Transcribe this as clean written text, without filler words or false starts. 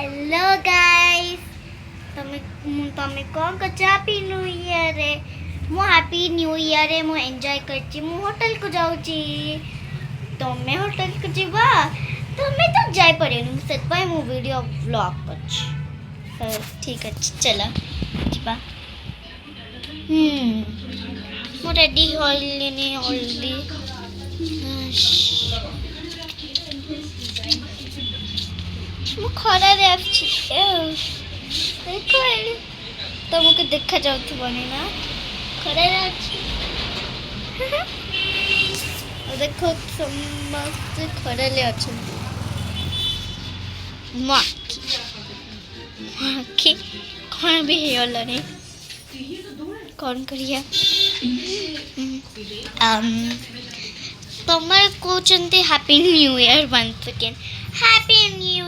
hello guys તમે કોણ કચા happy new year रे मु हैप्पी न्यू ईयर रे मु एंजॉय करची मु होटल को जाउची तमे होटल को जीवा तमे तो जाय परेनु सेतपाय मु वीडियो व्लॉग करची ठीक है चला जीवा मु रेडी होइलिनी ऑलरेडी मु खरा रे आछि देखो तुमको देखा जाउथबो ना खरा रे आछि देखो समस्त खरा ले अछि माकी कौन भी हेलनी कौन करिया तमर कहते happy new year once again happy new